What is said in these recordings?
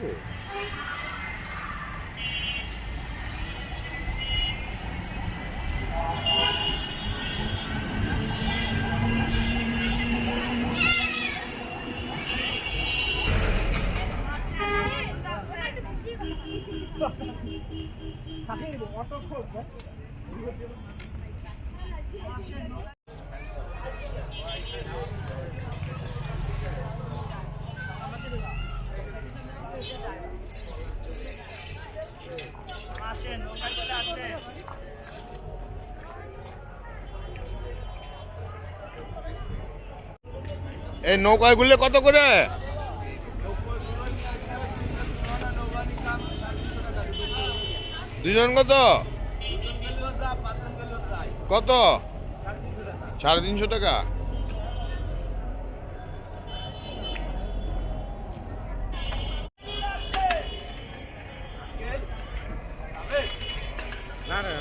আছে। এই নৌকাগুলো কত করে? দুজন কত? কত? 350 টাকা। না না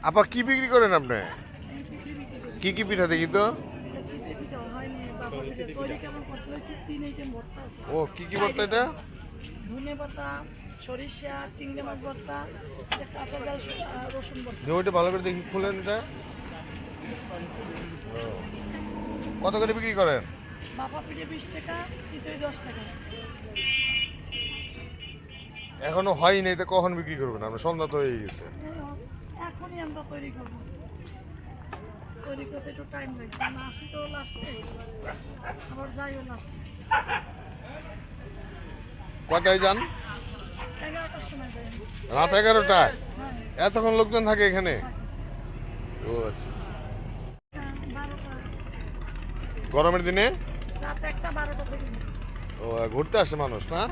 আপা কি বিক্রি করেন আপনি? কি কি পিঠা দেখি তো? ও কি কি ভর্তা এটা? ধনে পাতা, সরিষা, চিংড়ি মাছ ভর্তা, কাঁচা জাল, রসুন ভর্তা। ওইটা ভালো করে দেখি, খুলেন এটা। কত করে বিক্রি করেন? বাপা পিঠে 20 টাকা, চিতই 10 টাকা। এখনো হয়নি, তো কখন বিক্রি করবেন? আমরা সন্ধ্যা তো হয়ে গেছে। এখনই আমরা তৈরি করবো, তৈরি করতে একটু টাইম লাগবে। না আসি তো লাস্টে, আবার যাইও লাস্টে। কটায় যান? 11টার সময় যাই। রাত 11টায়? হ্যাঁ, এতক্ষণ লোকজন থাকে এখানে? ও আচ্ছা। 12টা, গরমের দিনে? রাত 1টা 12টা থেকে। ও ঘুরতে আসে মানুষ না?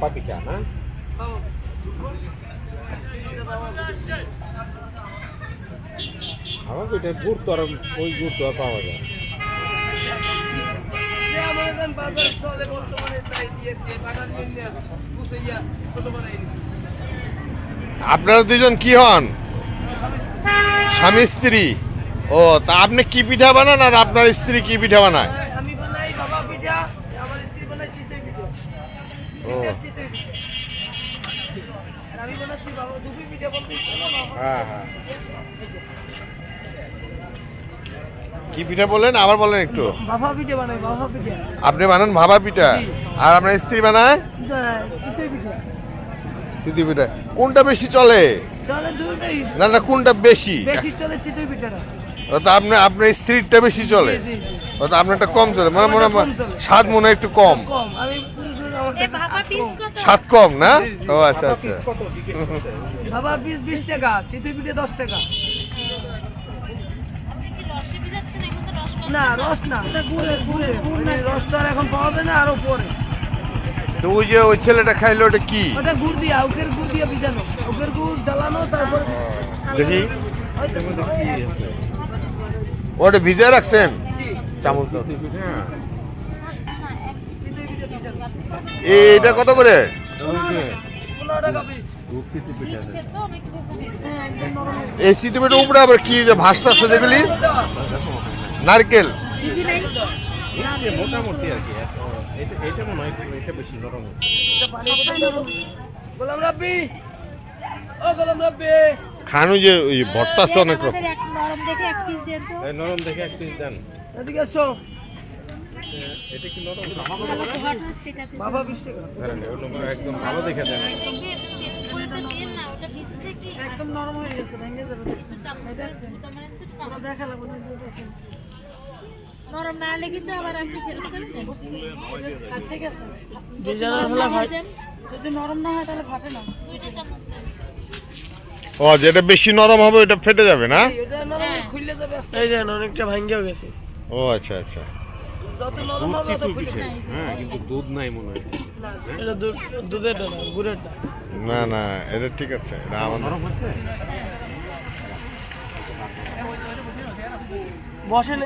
পাপিটা না আমার পিঠে গুড় তো আর ওই গুড় তো আর পাওয়া যায়। আপনারা দুজন কি হন? স্বামী স্ত্রী? ও তা আপনি কি পিঠা বানান আর আপনার স্ত্রী কি পিঠা বানায়? আমি বানাই বাবা পিঠা, আমার স্ত্রী বানাই চিতই পিঠা। ও চিতই পিঠা। আর আমি বানাচ্ছি বাবা দুপি পিঠা বলতে হ্যাঁ হ্যাঁ কি পিঠা বলেন আবার বলেন একটু। বাবা পিঠা বানাই বাবা পিঠা। আপনি বানান ভাবা পিঠা আর আপনার স্ত্রী বানায় চিতই পিঠা। সিদ্ধি পিঠা। কোনটা বেশি চলে? চলে দুটোই। না না কোনটা বেশি? বেশি চলে চিতই পিঠাটা। ও তো আপনার স্ত্রীরটা বেশি চলে। জি, জি। ও তো আপনারটা কম চলে মানে মনে আমারটা কম চলে। স্বাদ মনে হয় একটু কম। কম আমি পুরুষের আমার স্বাদ কম না? ও আচ্ছা আচ্ছা। বাবা 20 টাকা, চিতই পিঠে 10 টাকা। না রস না, এটা গুড়ে গুড়ে। ওই রসটা আর এখন পাওয়া যায় না, আরো পরে। তো ওই যে ওই ছেলেটা খাইলো ওটা কি? ওটা গুড় দিয়া, উকের গুড় দিয়া ভিজানো, উকের গুড় জ্বালানো, তারপর দেখি ওটা ভিজে রাখছেন জি, চামচ দাও। চিতই পিঠে ভিজানো। এটা কত করে? 15 টাকা পিস। এই সিদ্ধপিঠা উপরে আবার কি যে ভাসতেছে যেগুলি? নারকেল। মোটামুটি আর কি এটা মনে হয় এটা বেশি নরম হচ্ছে। এটা পানি গোলাম রাব্বি, ও গোলাম রাব্বি। খানু যে ওই ভর্তা আছে অনেক রকম। নরম দেখে এক পিস দেন তো। এই নরম দেখে এক পিস দেন। এদিকে এসো। এটা কি নরম? সেটা বাবা 20 টাকা। ধরেন ওটা একদম ভালো দেখে দেন। পুরোটা দেন না, ওটা ভিজছে কি? একদম নরম হয়ে গেছে, ভেঙে যাবে দেখবেন। এই দেখছেন? ওটা দেখালে বলে দিয়ে দেখেন। নরম না হলে কিন্তু আবার আপনি ফেরত করে দেন। আর ঠিক আছে। যে জানা হলে ভাই দেন, যদি নরম না হয় তাহলে ফাটে না। 2টা চামচ দেন। ও যেটা বেশি নরম হবে ওটা ফেটে যাবে না? এটা নরম খুলে যাবে আস্তে। এই যে অনেকটা ভাঙ্গেও গেছে। ও আচ্ছা আচ্ছা। যত নরম হবে তত খুলে যাবে। হ্যাঁ কিন্তু দুধ নাই মনে হয়। এটা দুধেরটা না, গুড়েরটা। না না এটা ঠিক আছে, এটা আমার নরম হচ্ছে? বসেন।